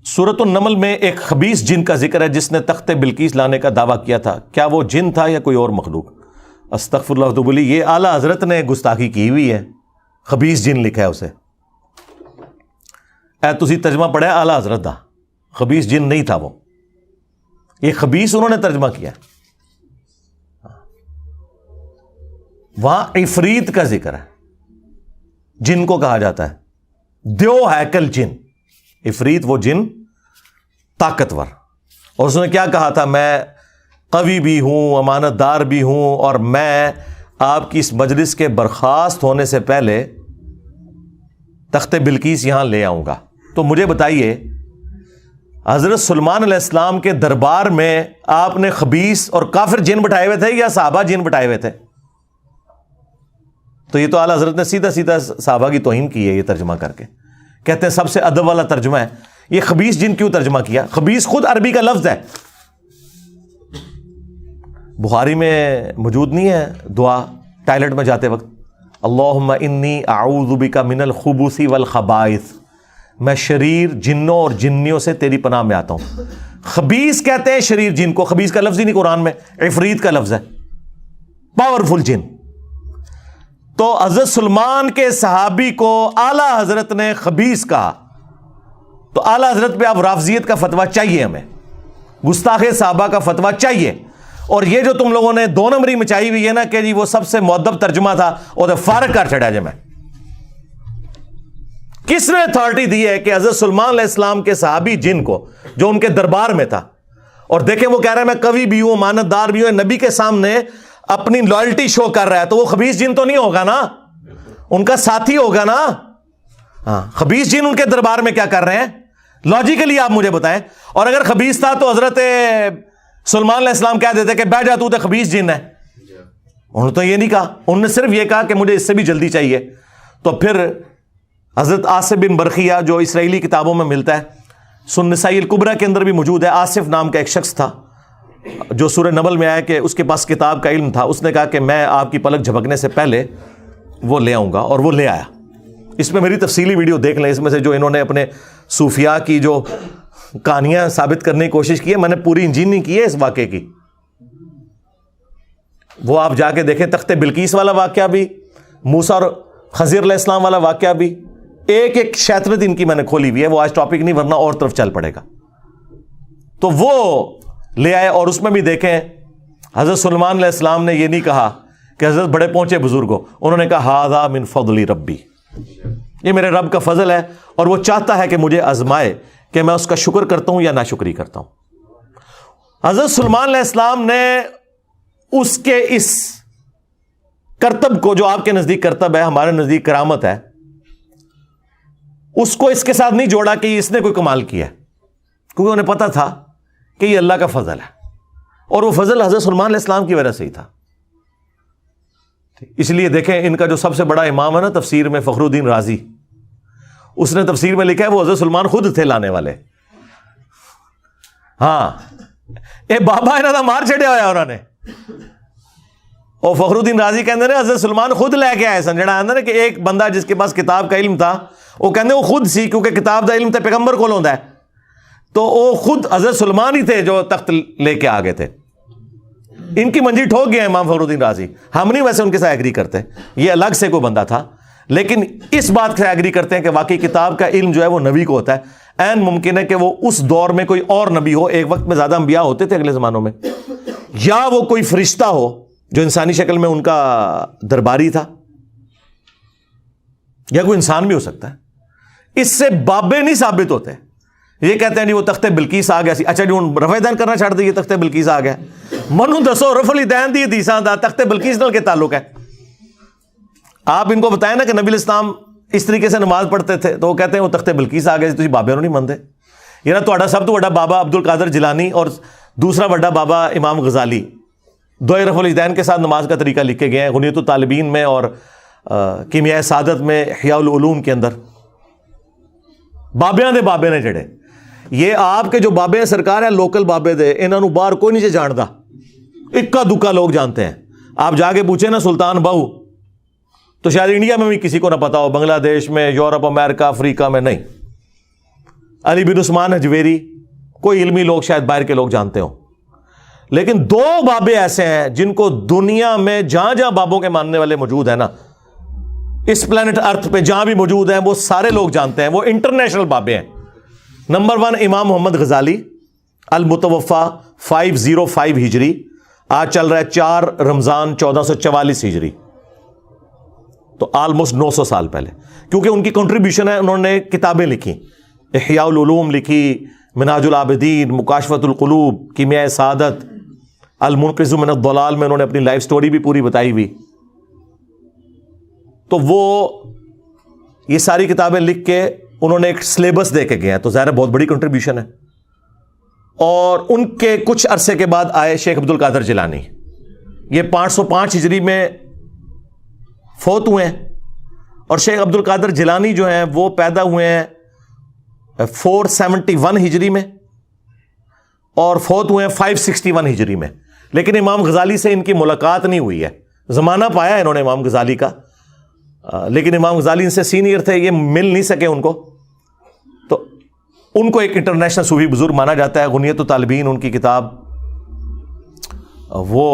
سورۃ النمل میں ایک خبیث جن کا ذکر ہے جس نے تخت بلقیس لانے کا دعویٰ کیا تھا. کیا وہ جن تھا یا کوئی اور مخلوق؟ استغفر اللہ تو بولی یہ اعلیٰ حضرت نے گستاخی کی ہوئی ہے. خبیث جن لکھا ہے اسے. اے تسی ترجمہ پڑھا ہے اعلیٰ حضرت دا, خبیث جن نہیں تھا وہ. یہ خبیث انہوں نے ترجمہ کیا. وہاں عفریت کا ذکر ہے, جن کو کہا جاتا ہے دیو ہیکل جن. عفریت وہ جن طاقتور, اور اس نے کیا کہا تھا, میں قوی بھی ہوں, امانت دار بھی ہوں, اور میں آپ کی اس مجلس کے برخاست ہونے سے پہلے تخت بلقیس یہاں لے آؤں گا. تو مجھے بتائیے حضرت سلیمان علیہ السلام کے دربار میں آپ نے خبیث اور کافر جن بٹھائے ہوئے تھے یا صحابہ جن بٹھائے ہوئے تھے؟ تو یہ تو اعلیٰ حضرت نے سیدھا سیدھا صحابہ کی توہین کی ہے یہ ترجمہ کر کے. کہتے ہیں سب سے ادب والا ترجمہ ہے. یہ خبیث جن کیوں ترجمہ کیا؟ خبیث خود عربی کا لفظ ہے. بخاری میں موجود نہیں ہے دعا ٹائلٹ میں جاتے وقت, اللہم انی اعوذ بک من الخبث والخبائث, میں شریر جنوں اور جنیوں سے تیری پناہ میں آتا ہوں. خبیث کہتے ہیں شریر جن کو, خبیث کا لفظ ہی نہیں قرآن میں, عفریت کا لفظ ہے, پاورفل جن. تو حضرت سلمان کے صحابی کو اعلیٰ حضرت نے خبیث کہا, تو اعلیٰ حضرت پہ اب رافضیت کا فتویٰ چاہیے, ہمیں گستاخ صحابہ کا فتویٰ چاہیے. اور یہ جو تم لوگوں نے دو نمبری مچائی ہوئی ہے نا کہ جی وہ سب سے مؤدب ترجمہ تھا, وہ تو فارغ کر چھڑا. میں کس نے اتھارٹی دی ہے کہ حضرت سلیمان علیہ السلام کے صحابی جن کو جو ان کے دربار میں تھا, اور دیکھیں وہ کہہ رہا ہے میں قوی بھی ہوں, امانت دار بھی ہوں, نبی کے سامنے اپنی لائلٹی شو کر رہا ہے, تو وہ خبیث جن تو نہیں ہوگا نا, ان کا ساتھی ہوگا نا. ہاں, خبیث جن ان کے دربار میں کیا کر رہے ہیں لاجیکلی آپ مجھے بتائیں. اور اگر خبیث تھا تو حضرت سلیمان علیہ السلام کہہ دیتے کہ بیٹھ جا تو خبیث جن ہے. انہوں نے تو یہ نہیں کہا, انہوں نے صرف یہ کہا کہ مجھے اس سے بھی جلدی چاہیے. تو پھر حضرت آصف بن برخیہ جو اسرائیلی کتابوں میں ملتا ہے, سنن نسائی الکبریٰ کے اندر بھی موجود ہے, آصف نام کا ایک شخص تھا جو سورہ نمل میں آیا کہ اس کے پاس کتاب کا علم تھا. اس نے کہا کہ میں آپ کی پلک جھپکنے سے پہلے وہ لے آؤں گا, اور وہ لے آیا. اس میں میری تفصیلی ویڈیو دیکھ لیں, اس میں سے جو انہوں نے اپنے صوفیاء کی جو کہانیاں ثابت کرنے کی کوشش کی ہے, میں نے پوری انجینئرنگ کی ہے اس واقعے کی, وہ آپ جا کے دیکھیں. تخت بلقیس والا واقعہ بھی, موسیٰ اور خضر علیہ السلام والا واقعہ بھی, ایک ایک شیطنت ان کی میں نے کھولی ہوئی ہے. وہ آج ٹاپک نہیں, ورنہ اور طرف چل پڑے گا. تو وہ لے آئے, اور اس میں بھی دیکھیں حضرت سلیمان علیہ السلام نے یہ نہیں کہا کہ حضرت بڑے پہنچے بزرگوں, انہوں نے کہا ھذا من فضل ربی, یہ میرے رب کا فضل ہے, اور وہ چاہتا ہے کہ مجھے آزمائے کہ میں اس کا شکر کرتا ہوں یا ناشکری کرتا ہوں. حضرت سلیمان علیہ السلام نے اس کے اس کرتب کو, جو آپ کے نزدیک کرتب ہے, ہمارے نزدیک کرامت ہے, اس کو اس کے ساتھ نہیں جوڑا کہ اس نے کوئی کمال کیا, کیونکہ انہیں پتا تھا کہ یہ اللہ کا فضل ہے, اور وہ فضل حضرت سلیمان علیہ السلام کی وجہ سے ہی تھا. اس لیے دیکھیں ان کا جو سب سے بڑا امام ہے نا تفسیر میں, فخر الدین رازی, اس نے تفسیر میں لکھا ہے وہ حضرت سلیمان خود تھے لانے والے. ہاں, اے بابا انہوں نے مار چڑیا ہوا انہوں نے, اور فخر الدین رازی کہتے ہیں حضرت سلیمان خود لے کے آئے سن. جڑا آتا نا کہ ایک بندہ جس کے پاس کتاب کا علم تھا, وہ کہتے وہ خود سی, کیونکہ کتاب کا علم تو پیغمبر کو لوندا ہے, تو وہ خود حضرت سلیمان ہی تھے جو تخت لے کے آگے تھے. ان کی منجی ٹھوک گیا امام فخر الدین رازی. ہم نہیں ویسے ان کے ساتھ ایگری کرتے, یہ الگ سے کوئی بندہ تھا, لیکن اس بات سے ایگری کرتے ہیں کہ واقعی کتاب کا علم جو ہے وہ نبی کو ہوتا ہے. عین ممکن ہے کہ وہ اس دور میں کوئی اور نبی ہو, ایک وقت میں زیادہ انبیاء ہوتے تھے اگلے زمانوں میں, یا وہ کوئی فرشتہ ہو جو انسانی شکل میں ان کا درباری تھا, یا کوئی انسان بھی ہو سکتا ہے. اس سے بابے نہیں ثابت ہوتے. یہ کہتے ہیں جی وہ تخت بلقیس آ گیا سی, اچھا جی ہوں رفع دین کرنا چھڑ دیے, تخت بلقیس آ گیا. منو دسو رفع الدین دی حدیثاں دا تخت بلقیس نال کے تعلق ہے؟ آپ ان کو بتائیں نا کہ نبی الاسلام اس طریقے سے نماز پڑھتے تھے, تو وہ کہتے ہیں وہ تخت بلقیس آ گیا, تسی بابے نوں نہیں منتے. یہ نا تہاڈا سب تو بڑا بابا عبد القادر جیلانی اور دوسرا بڑا بابا امام غزالی, دو رفع الدین کے ساتھ نماز کا طریقہ لکھے گئے ہیں غنیۃ الطالبین میں اور کیمیائے سعادت میں, احیاء العلوم کے اندر. بابیاں دے بابے نے جڑے, یہ آپ کے جو بابے ہیں سرکار ہیں لوکل بابے دے, انہاں نوں باہر کوئی نہیں جاندا, اکا دکا لوگ جانتے ہیں. آپ جا کے پوچھیں نا سلطان بہو, تو شاید انڈیا میں بھی کسی کو نہ پتا ہو, بنگلہ دیش میں, یورپ, امریکہ, افریقہ میں نہیں. علی بن عثمان حجویری، کوئی علمی لوگ شاید باہر کے لوگ جانتے ہوں، لیکن 2 بابے ایسے ہیں جن کو دنیا میں جہاں جہاں بابوں کے ماننے والے موجود ہیں نا، اس پلانٹ ارتھ پہ جہاں بھی موجود ہیں، وہ سارے لوگ جانتے ہیں، وہ انٹرنیشنل بابے ہیں۔ نمبر 1 امام محمد غزالی، المتوفا 505 ہجری، آج چل رہا ہے 4 رمضان 1444 ہجری، تو آلموسٹ 900 سال پہلے، کیونکہ ان کی کنٹریبیوشن ہے، انہوں نے کتابیں لکھی، احیاء العلوم لکھی، منہاج العابدین، مکاشفۃ القلوب، کیمیائے سعادت، المنقذ من الضلال میں انہوں نے اپنی لائف سٹوری بھی پوری بتائی ہوئی۔ تو وہ یہ ساری کتابیں لکھ کے انہوں نے ایک سلیبس دے کے گئے ہیں، تو ظاہر ہے بہت بڑی کنٹریبیوشن ہے۔ اور ان کے کچھ عرصے کے بعد آئے شیخ عبد القادر جیلانی، یہ 505 ہجری میں فوت ہوئے ہیں، اور شیخ عبد القادر جیلانی جو ہیں وہ پیدا ہوئے ہیں 471 ہجری میں، اور فوت ہوئے ہیں 561 ہجری میں۔ لیکن امام غزالی سے ان کی ملاقات نہیں ہوئی ہے، زمانہ پایا ہے انہوں نے امام غزالی کا، لیکن امام غزالی ان سے سینئر تھے، یہ مل نہیں سکے ان کو، تو ان کو ایک انٹرنیشنل صوفی بزرگ مانا جاتا ہے۔ غنیت الطالبین ان کی کتاب، وہ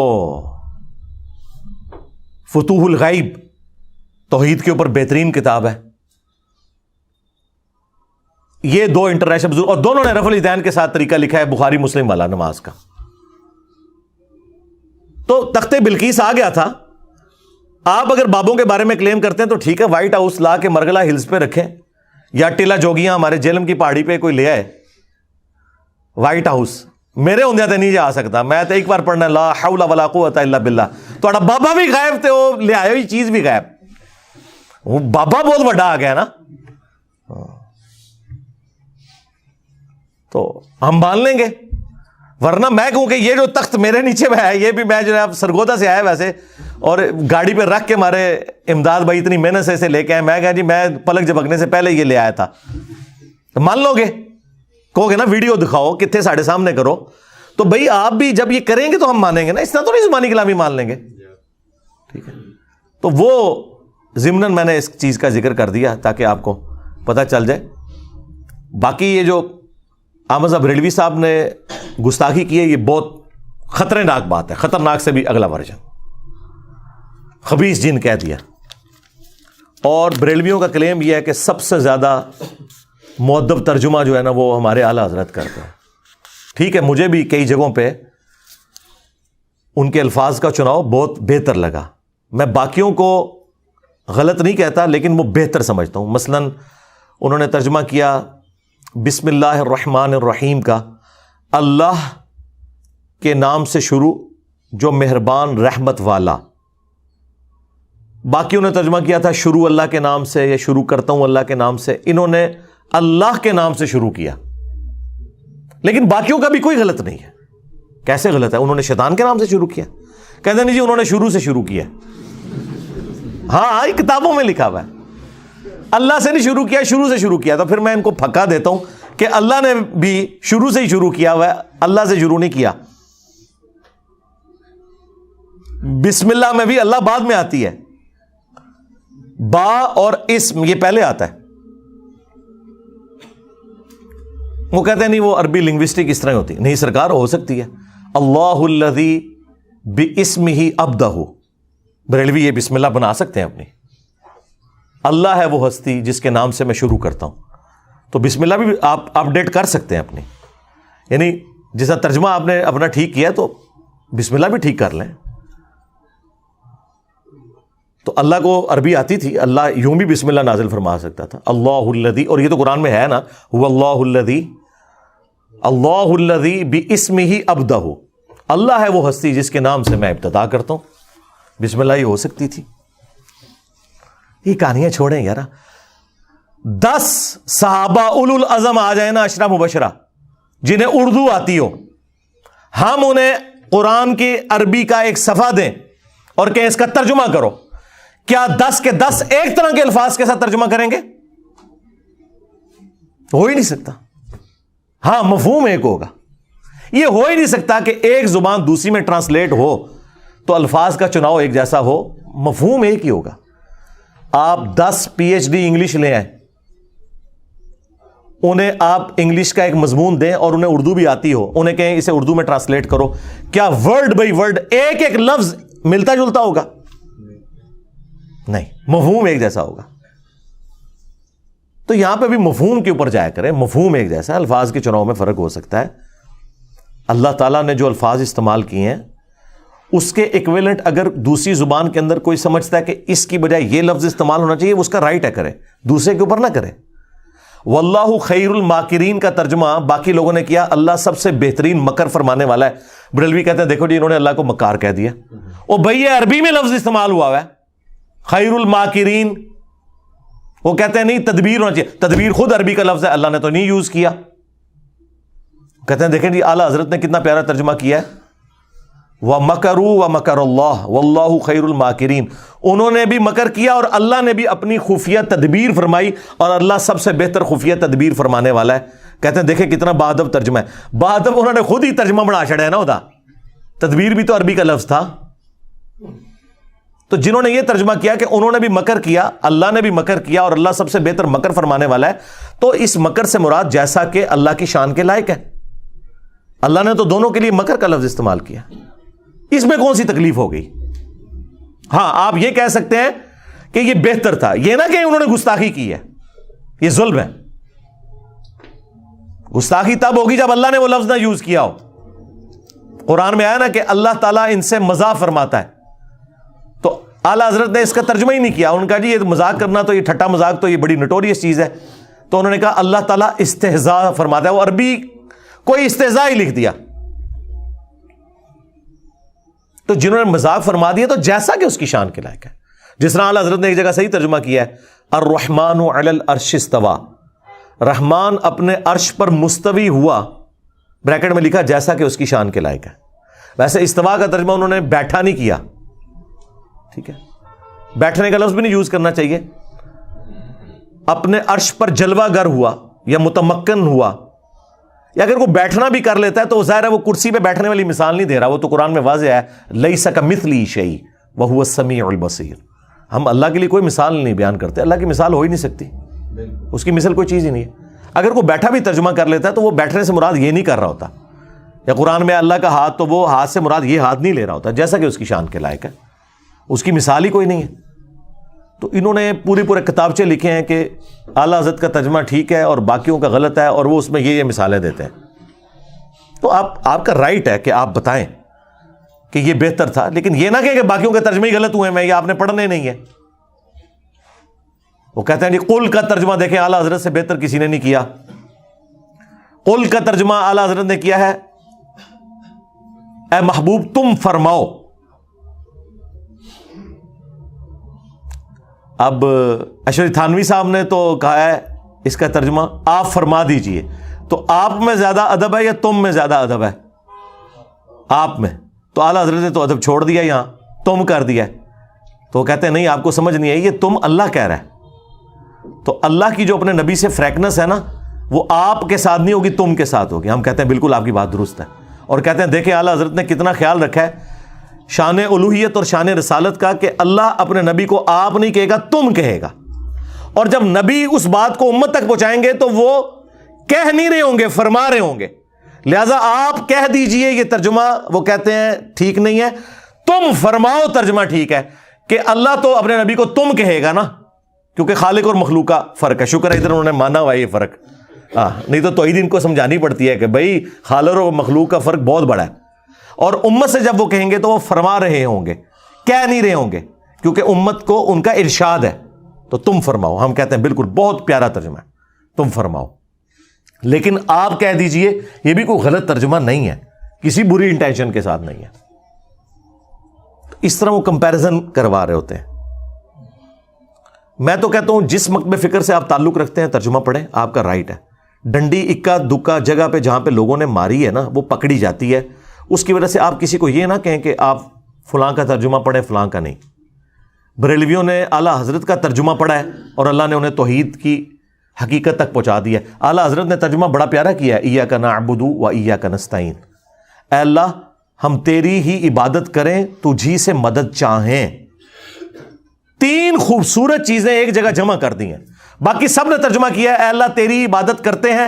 فتوح الغیب توحید کے اوپر بہترین کتاب ہے۔ یہ 2 انٹرنیشنل بزرگ، اور دونوں نے رفع الیدین کے ساتھ طریقہ لکھا ہے بخاری مسلم والا نماز کا۔ تو تخت بلقیس آ گیا تھا۔ آپ اگر بابوں کے بارے میں کلیم کرتے ہیں تو ٹھیک ہے، وائٹ ہاؤس لا کے مرگلہ ہلز پہ رکھیں، یا ٹیلا جوگیاں ہمارے جیلم کی پہاڑی پہ کوئی لے آئے وائٹ ہاؤس، میرے ہوندے تے نہیں جا سکتا، میں تو ایک بار پڑھنا لا حول ولا قوت الا باللہ، تھوڑا بابا بھی غائب تے وہ لے آئے ہوئی چیز بھی غائب، وہ بابا بہت بڑا آ گیا نا، تو ہم مان لیں گے۔ ورنہ میں کہوں کہ یہ جو تخت میرے نیچے میں ہے، یہ بھی میں جو ہے سرگودا سے آیا ویسے، اور گاڑی پہ رکھ کے ہمارے امداد بھائی اتنی محنت سے اسے لے کے آئے، میں کہا جی میں پلک جھپکنے سے پہلے یہ لے آیا تھا، تو مان لو گے، کہو گے نا ویڈیو دکھاؤ کتنے ساڑھے سامنے کرو، تو بھائی آپ بھی جب یہ کریں گے تو ہم مانیں گے نا، اس طرح تو نہیں زبانی کلامی مان لیں گے، ٹھیک ہے۔ تو وہ ضمناً میں نے اس چیز کا ذکر کر دیا تاکہ آپ کو پتہ چل جائے۔ باقی یہ جو احمد صاحب بریلوی صاحب نے گستاخی کی ہے، یہ بہت خطرناک بات ہے، خطرناک سے بھی اگلا ورژن، خبیث جن کہہ دیا۔ اور بریلویوں کا کلیم یہ ہے کہ سب سے زیادہ مؤدب ترجمہ جو ہے نا وہ ہمارے اعلیٰ حضرت کرتے ہیں۔ ٹھیک ہے، مجھے بھی کئی جگہوں پہ ان کے الفاظ کا چناؤ بہت بہتر لگا، میں باقیوں کو غلط نہیں کہتا لیکن وہ بہتر سمجھتا ہوں۔ مثلا انہوں نے ترجمہ کیا بسم اللہ الرحمن الرحیم کا، اللہ کے نام سے شروع جو مہربان رحمت والا۔ باقیوں نے ترجمہ کیا تھا شروع اللہ کے نام سے، یا شروع کرتا ہوں اللہ کے نام سے، انہوں نے اللہ کے نام سے شروع کیا، لیکن باقیوں کا بھی کوئی غلط نہیں ہے۔ کیسے غلط ہے؟ انہوں نے شیطان کے نام سے شروع کیا، کہتے نہیں جی انہوں نے شروع سے شروع کیا، ہاں کتابوں میں لکھا ہوا ہے اللہ سے نہیں شروع کیا، شروع سے شروع کیا۔ تو پھر میں ان کو پھکا دیتا ہوں کہ اللہ نے بھی شروع سے ہی شروع کیا ہوا ہے، اللہ سے شروع نہیں کیا۔ بسم اللہ میں بھی اللہ بعد میں آتی ہے، با اور اسم یہ پہلے آتا ہے۔ وہ کہتے ہیں نہیں وہ عربی لنگوسٹک اس طرح ہوتی ہے، نہیں سرکار ہو سکتی ہے۔ اللہ الذی باسمہ ابدہ، بریلوی یہ بسم اللہ بنا سکتے ہیں اپنی، اللہ ہے وہ ہستی جس کے نام سے میں شروع کرتا ہوں، تو بسم اللہ بھی آپ اپڈیٹ کر سکتے ہیں اپنی، یعنی جیسا ترجمہ آپ نے اپنا ٹھیک کیا تو بسم اللہ بھی ٹھیک کر لیں۔ تو اللہ کو عربی آتی تھی، اللہ یوں بھی بسم اللہ نازل فرما سکتا تھا، اللہ الذی، اور یہ تو قرآن میں ہے نا، هو اللہ الذی، اللہ الذی باسمہ ابدہ، اللہ ہے وہ ہستی جس کے نام سے میں ابتدا کرتا ہوں، بسم اللہ ہی ہو سکتی تھی۔ یہ کہانیاں چھوڑیں یار، 10 صحابہ اولو العزم آ جائیں نا 10 مبشرہ جنہیں اردو آتی ہو، ہم انہیں قرآن کی عربی کا ایک صفحہ دیں اور کہ اس کا ترجمہ کرو، کیا 10 کے 10 ایک طرح کے الفاظ کے ساتھ ترجمہ کریں گے؟ ہو ہی نہیں سکتا۔ ہاں مفہوم ایک ہوگا، یہ ہو ہی نہیں سکتا کہ ایک زبان دوسری میں ٹرانسلیٹ ہو تو الفاظ کا چناؤ ایک جیسا ہو، مفہوم ایک ہی ہوگا۔ آپ 10 PhD انگلش لے آئیں انہیں آپ انگلش کا ایک مضمون دیں اور انہیں اردو بھی آتی ہو, انہیں کہیں اسے اردو میں ٹرانسلیٹ کرو, کیا ورڈ بائی ورڈ ایک ایک لفظ ملتا جلتا ہوگا؟ نہیں, مفہوم ایک جیسا ہوگا. تو یہاں پہ بھی مفہوم کے اوپر جایا کریں, مفہوم ایک جیسا, الفاظ کے چناؤ میں فرق ہو سکتا ہے. اللہ تعالیٰ نے جو الفاظ استعمال کیے ہیں اس کے ایکویلنٹ اگر دوسری زبان کے اندر کوئی سمجھتا ہے کہ اس کی بجائے یہ لفظ استعمال ہونا چاہیے, اس کا رائٹ ہے, کرے, دوسرے کے اوپر نہ کرے. واللہ خیر الماکرین کا ترجمہ باقی لوگوں نے کیا اللہ سب سے بہترین مکر فرمانے والا ہے. بریلوی کہتے ہیں دیکھو جی انہوں نے اللہ کو مکار کہہ دیا. او بھئی یہ عربی میں لفظ استعمال ہوا ہے خیر الماکرین, وہ کہتے ہیں نہیں تدبیر ہونا چاہیے. تدبیر خود عربی کا لفظ ہے, اللہ نے تو نہیں یوز کیا. کہتے ہیں دیکھیں جی اعلیٰ حضرت نے کتنا پیارا ترجمہ کیا ہے, وَمَكَرُوا وَمَكَرَ اللَّهُ وَاللَّهُ خَيْرُ الْمَاكِرِينَ. انہوں نے بھی مکر کیا اور اللہ نے بھی اپنی خفیہ تدبیر فرمائی, اور اللہ سب سے بہتر خفیہ تدبیر فرمانے والا ہے. کہتے ہیں دیکھیں کتنا بادب ترجمہ ہے. بادب انہوں نے خود ہی ترجمہ بنا چھڑا ہے نا, ہوتا تدبیر بھی تو عربی کا لفظ تھا. تو جنہوں نے یہ ترجمہ کیا کہ انہوں نے بھی مکر کیا, اللہ نے بھی مکر کیا, اور اللہ سب سے بہتر مکر فرمانے والا ہے, تو اس مکر سے مراد جیسا کہ اللہ کی شان کے لائق ہے. اللہ نے تو دونوں کے لیے مکر کا لفظ استعمال کیا, اس میں کون سی تکلیف ہو گئی؟ ہاں آپ یہ کہہ سکتے ہیں کہ یہ بہتر تھا, یہ نہ کہ انہوں نے گستاخی کی ہے, یہ ظلم ہے. گستاخی تب ہوگی جب اللہ نے وہ لفظ نہ یوز کیا ہو. قرآن میں آیا نا کہ اللہ تعالیٰ ان سے مزاح فرماتا ہے, تو اعلیٰ حضرت نے اس کا ترجمہ ہی نہیں کیا. انہوں نے کہا جی یہ مذاق کرنا تو یہ ٹھٹا مذاق تو یہ بڑی نٹوریس چیز ہے, تو انہوں نے کہا اللہ تعالیٰ استہزاء فرماتا ہے. وہ عربی کوئی استہزاء ہی لکھ دیا. تو جنہوں نے مذاق فرما دیا تو جیسا کہ اس کی شان کے لائق ہے. جس طرح اعلیٰ حضرت نے ایک جگہ صحیح ترجمہ کیا ہے, الرحمن علی العرش استوى, رحمان اپنے عرش پر مستوی ہوا, بریکٹ میں لکھا جیسا کہ اس کی شان کے لائق ہے. ویسے استوا کا ترجمہ انہوں نے بیٹھا نہیں کیا, ٹھیک ہے, بیٹھنے کا لفظ بھی نہیں یوز کرنا چاہیے. اپنے عرش پر جلوہ گر ہوا یا متمکن ہوا, یا اگر وہ بیٹھنا بھی کر لیتا ہے تو ظاہر ہے وہ کرسی پہ بیٹھنے والی مثال نہیں دے رہا, وہ تو قرآن میں واضح ہے لیس کمثلہ شیء وہو السمیع البصیر. ہم اللہ کے لیے کوئی مثال نہیں بیان کرتے, اللہ کی مثال ہو ہی نہیں سکتی, اس کی مثل کوئی چیز ہی نہیں ہے. اگر کوئی بیٹھا بھی ترجمہ کر لیتا ہے تو وہ بیٹھنے سے مراد یہ نہیں کر رہا ہوتا, یا قرآن میں اللہ کا ہاتھ تو وہ ہاتھ سے مراد یہ ہاتھ نہیں لے رہا ہوتا, جیسا کہ اس کی شان کے لائق ہے, اس کی مثال ہی کوئی نہیں ہے. تو انہوں نے پورے کتابچے لکھے ہیں کہ اعلیٰ حضرت کا ترجمہ ٹھیک ہے اور باقیوں کا غلط ہے, اور وہ اس میں یہ مثالیں دیتے ہیں. تو آپ کا رائٹ ہے کہ آپ بتائیں کہ یہ بہتر تھا, لیکن یہ نہ کہ باقیوں کے ترجمے ہی غلط ہوئے ہیں یا آپ نے پڑھنے نہیں ہے. وہ کہتے ہیں جی قل کا ترجمہ دیکھیں اعلیٰ حضرت سے بہتر کسی نے نہیں کیا. قل کا ترجمہ اعلیٰ حضرت نے کیا ہے اے محبوب تم فرماؤ. اب اشرف تھانوی صاحب نے تو کہا ہے اس کا ترجمہ آپ فرما دیجئے, تو آپ میں زیادہ ادب ہے یا تم میں زیادہ ادب ہے؟ آپ میں. تو اعلیٰ حضرت نے تو ادب چھوڑ دیا, یہاں تم کر دیا. تو وہ کہتے ہیں نہیں آپ کو سمجھ نہیں آئی, یہ تم اللہ کہہ رہا ہے. تو اللہ کی جو اپنے نبی سے فریکنس ہے نا, وہ آپ کے ساتھ نہیں ہوگی, تم کے ساتھ ہوگی. ہم کہتے ہیں بالکل آپ کی بات درست ہے, اور کہتے ہیں دیکھیں اعلیٰ حضرت نے کتنا خیال رکھا ہے شان الوہیت اور شان رسالت کا, کہ اللہ اپنے نبی کو آپ نہیں کہے گا تم کہے گا, اور جب نبی اس بات کو امت تک پہنچائیں گے تو وہ کہہ نہیں رہے ہوں گے, فرما رہے ہوں گے. لہذا آپ کہہ دیجئے یہ ترجمہ وہ کہتے ہیں ٹھیک نہیں ہے, تم فرماؤ ترجمہ ٹھیک ہے, کہ اللہ تو اپنے نبی کو تم کہے گا نا, کیونکہ خالق اور مخلوق کا فرق ہے. شکر ہے ادھر انہوں نے مانا ہوا یہ فرق, نہیں تو توحید ان کو سمجھانی پڑتی ہے کہ بھائی خالق اور مخلوق کا فرق بہت بڑا ہے. اور امت سے جب وہ کہیں گے تو وہ فرما رہے ہوں گے, کہہ نہیں رہے ہوں گے, کیونکہ امت کو ان کا ارشاد ہے. تو تم فرماؤ, ہم کہتے ہیں بالکل بہت پیارا ترجمہ ہے, تم فرماؤ. لیکن آپ کہہ دیجئے یہ بھی کوئی غلط ترجمہ نہیں ہے, کسی بری انٹینشن کے ساتھ نہیں ہے. اس طرح وہ کمپیریزن کروا رہے ہوتے ہیں. میں تو کہتا ہوں جس مکتب فکر سے آپ تعلق رکھتے ہیں ترجمہ پڑھیں, آپ کا رائٹ ہے. ڈنڈی اکا دکا جگہ پہ جہاں پہ لوگوں نے ماری ہے نا وہ پکڑی جاتی ہے, اس کی وجہ سے آپ کسی کو یہ نہ کہیں کہ آپ فلاں کا ترجمہ پڑھیں فلاں کا نہیں. بریلویوں نے اعلیٰ حضرت کا ترجمہ پڑھا ہے اور اللہ نے انہیں توحید کی حقیقت تک پہنچا دیا. اعلیٰ حضرت نے ترجمہ بڑا پیارا کیا ہے, ایاک نعبد و ایاک نستعین, اے اللہ ہم تیری ہی عبادت کریں, تجھی سے مدد چاہیں. تین خوبصورت چیزیں ایک جگہ جمع کر دی ہیں. باقی سب نے ترجمہ کیا ہے اے اللہ تیری عبادت کرتے ہیں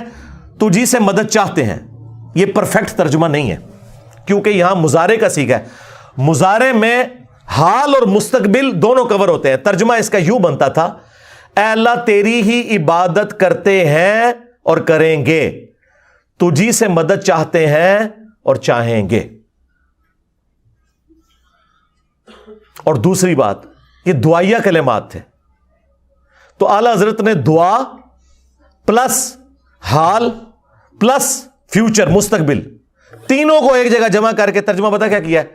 تجھی سے مدد چاہتے ہیں. یہ پرفیکٹ ترجمہ نہیں ہے کیونکہ یہاں مضارع کا صیغہ ہے. مضارع میں حال اور مستقبل دونوں کور ہوتے ہیں. ترجمہ اس کا یوں بنتا تھا اے اللہ تیری ہی عبادت کرتے ہیں اور کریں گے, تجھی سے مدد چاہتے ہیں اور چاہیں گے. اور دوسری بات, یہ دعائیہ کلمات تھے, تو اعلی حضرت نے دعا پلس حال پلس فیوچر مستقبل تینوں کو ایک جگہ جمع کر کے ترجمہ پتہ کیا کیا ہے,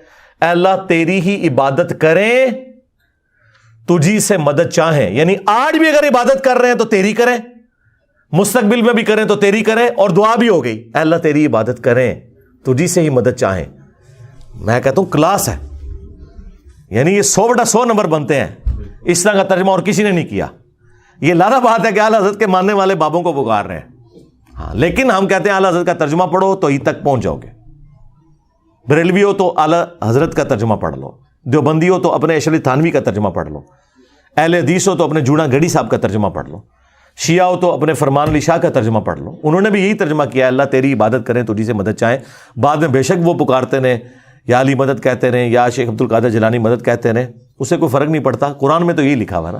اے اللہ تیری ہی عبادت کریں تجھی سے مدد چاہیں. یعنی آج بھی اگر عبادت کر رہے ہیں تو تیری کریں, مستقبل میں بھی کریں تو تیری کریں, اور دعا بھی ہو گئی اے اللہ تیری عبادت کریں تجھی سے ہی مدد چاہیں. میں کہتا ہوں کلاس ہے, یعنی یہ 100/100 نمبر بنتے ہیں. اس طرح کا ترجمہ اور کسی نے نہیں کیا. یہ لازم بات ہے کہ اعلی حضرت کے ماننے والے بابوں کو پکار رہے ہیں, ہاں, لیکن ہم کہتے ہیں اعلی حضرت کا ترجمہ پڑھو تو ہی تک پہنچ جاؤ گے. بریلوی ہو تو اعلی حضرت کا ترجمہ پڑھ لو, دیوبندی ہو تو اپنے اشرف تھانوی کا ترجمہ پڑھ لو, اہل حدیث ہو تو اپنے جوڑا گڑھی صاحب کا ترجمہ پڑھ لو, شیعہ ہو تو اپنے فرمان علی شاہ کا ترجمہ پڑھ لو. انہوں نے بھی یہی ترجمہ کیا اللہ تیری عبادت کریں تجھی سے مدد چاہیں. بعد میں بے شک وہ پکارتے رہے یا علی مدد کہتے رہے یا شیخ عبد القادر جیلانی مدد کہتے رہے, اسے کوئی فرق نہیں پڑتا. قرآن میں تو یہی لکھا ہوا نا.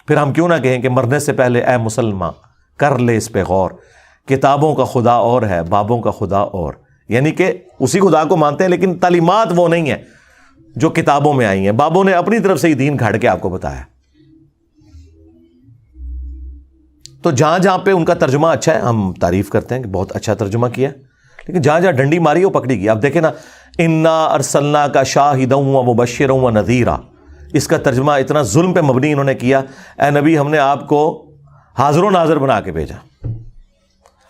پھر ہم کیوں نہ کہیں کہ مرنے سے پہلے اے مسلمان کر لے اس پہ غور, کتابوں کا خدا اور ہے بابوں کا خدا اور. یعنی کہ اسی خدا کو مانتے ہیں لیکن تعلیمات وہ نہیں ہیں جو کتابوں میں آئی ہیں. بابوں نے اپنی طرف سے ہی دین گھاڑ کے آپ کو بتایا. تو جہاں جہاں پہ ان کا ترجمہ اچھا ہے ہم تعریف کرتے ہیں کہ بہت اچھا ترجمہ کیا, لیکن جہاں جہاں ڈنڈی ماری وہ پکڑی گئی. آپ دیکھیں نا, انا ارسلنا کا شاہدا و مبشرا و نذیرا, اس کا ترجمہ اتنا ظلم پہ مبنی انہوں نے کیا, اے نبی ہم نے آپ کو حاضر و ناظر بنا کے بھیجا.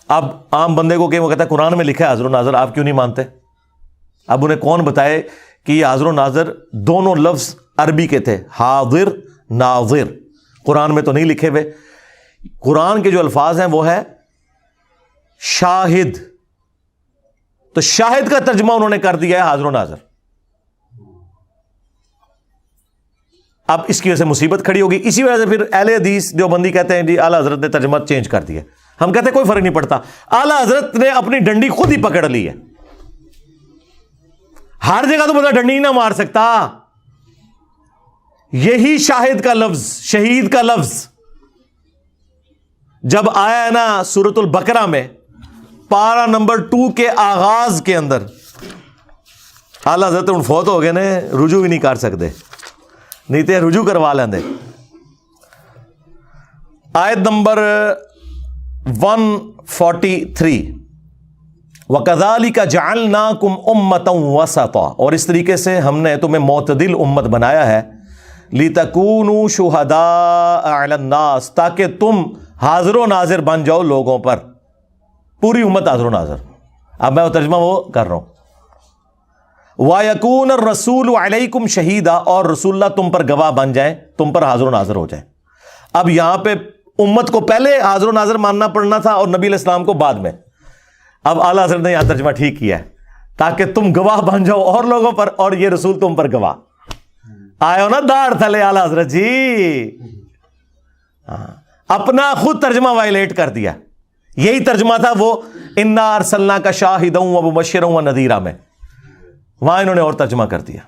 اب عام بندے کو کہ وہ کہتا ہے قرآن میں لکھا ہے حاضر و ناظر, آپ کیوں نہیں مانتے؟ اب انہیں کون بتائے کہ یہ حاضر و ناظر دونوں لفظ عربی کے تھے, حاضر ناظر, قرآن میں تو نہیں لکھے ہوئے. قرآن کے جو الفاظ ہیں وہ ہے شاہد, تو شاہد کا ترجمہ انہوں نے کر دیا ہے حاضر و ناظر. اب اس کی وجہ سے مصیبت کھڑی ہوگی. اسی وجہ سے پھر اہل حدیث دیوبندی کہتے ہیں جی اعلیٰ حضرت نے ترجمہ چینج کر دیا. ہم کہتے ہیں کوئی فرق نہیں پڑتا, اعلیٰ حضرت نے اپنی ڈنڈی خود ہی پکڑ لی ہے. ہر جگہ تو بندہ ڈنڈی نہ مار سکتا. یہی شاہد کا لفظ, شہید کا لفظ جب آیا ہے نا سورۃ البقرہ میں پارہ نمبر 2 کے آغاز کے اندر, اعلیٰ حضرت ان فوت ہو گئے نے, رجوع بھی نہیں کر سکتے, نہیں تو رجوع کروا لیندے. آیت نمبر 143 وَكَذَلِكَ جَعَلْنَاكُمْ أُمَّةً وَسَطًا, اور اس طریقے سے ہم نے تمہیں معتدل امت بنایا ہے, لِتَكُونُوا شُهَدَاءَ عَلَى النَّاسِ, تاکہ تم حاضر و ناظر بن جاؤ لوگوں پر, پوری امت حاضر و ناظر. اب میں وہ ترجمہ وہ کر رہا ہوں, وَيَكُونَ الرَّسُولُ عَلَيْكُمْ شَهِيدًا, اور رسول اللہ تم پر گواہ بن جائیں, تم پر حاضر و ناظر ہو جائیں. اب یہاں پہ امت کو پہلے حاضر و ناظر ماننا پڑنا تھا اور نبی علیہ السلام کو بعد میں. اب اعلیٰ حضرت نے یہاں ترجمہ ٹھیک کیا ہے, تاکہ تم گواہ بن جاؤ اور لوگوں پر, اور یہ رسول تم پر گواہ. آئے ہو نا داڑھ تھلے اعلیٰ حضرت جی, اپنا خود ترجمہ وائلیٹ کر دیا. یہی ترجمہ تھا وہ انا ارسلنا کا شاہدا و مبشرا و نذیرا میں, وہاں انہوں نے اور ترجمہ کر دیا.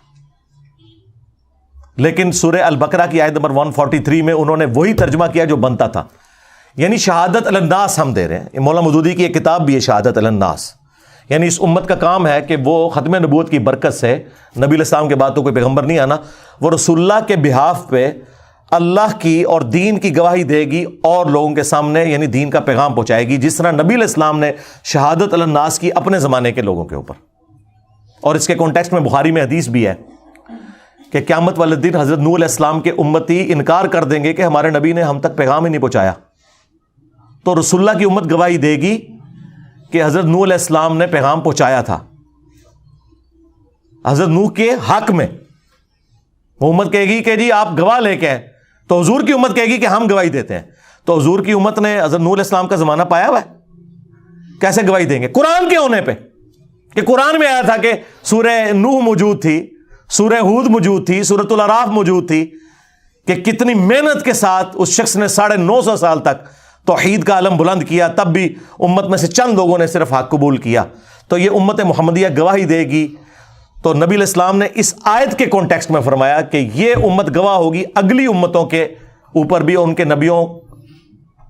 لیکن سورہ البقرہ کی آیت نمبر 143 میں انہوں نے وہی ترجمہ کیا جو بنتا تھا, یعنی شہادت علی الناس ہم دے رہے ہیں. مولانا مودودی کی ایک کتاب بھی ہے شہادت علی الناس, یعنی اس امت کا کام ہے کہ وہ ختم نبوت کی برکت سے, نبی علیہ السلام کے بعد تو کوئی پیغمبر نہیں آنا, وہ رسول اللہ کے بہاف پہ اللہ کی اور دین کی گواہی دے گی اور لوگوں کے سامنے, یعنی دین کا پیغام پہنچائے گی, جس طرح نبی علیہ السلام نے شہادت علی الناس کی اپنے زمانے کے لوگوں کے اوپر. اور اس کے کانٹیکسٹ میں بخاری میں حدیث بھی ہے کہ قیامت والے دن حضرت نوح علیہ السلام کے امتی انکار کر دیں گے کہ ہمارے نبی نے ہم تک پیغام ہی نہیں پہنچایا, تو رسول اللہ کی امت گواہی دے گی کہ حضرت نوح علیہ السلام نے پیغام پہنچایا تھا. حضرت نوح کے حق میں وہ امت کہے گی کہ جی آپ گواہ لے کے ہیں, تو حضور کی امت کہے گی کہ ہم گواہی دیتے ہیں. تو حضور کی امت نے حضرت نوح علیہ السلام کا زمانہ پایا ہوا ہے, کیسے گواہی دیں گے؟ قرآن کے ہونے پہ, کہ قرآن میں آیا تھا کہ سورہ نوح موجود تھی, سورہ ہود موجود تھی, سورۃ الاعراف موجود تھی, کہ کتنی محنت کے ساتھ اس شخص نے 950 سال تک توحید کا علم بلند کیا، تب بھی امت میں سے چند لوگوں نے صرف حق قبول کیا. تو یہ امت محمدیہ گواہی دے گی. تو نبی علیہ السلام نے اس آیت کے کانٹیکسٹ میں فرمایا کہ یہ امت گواہ ہوگی اگلی امتوں کے اوپر بھی، ان کے نبیوں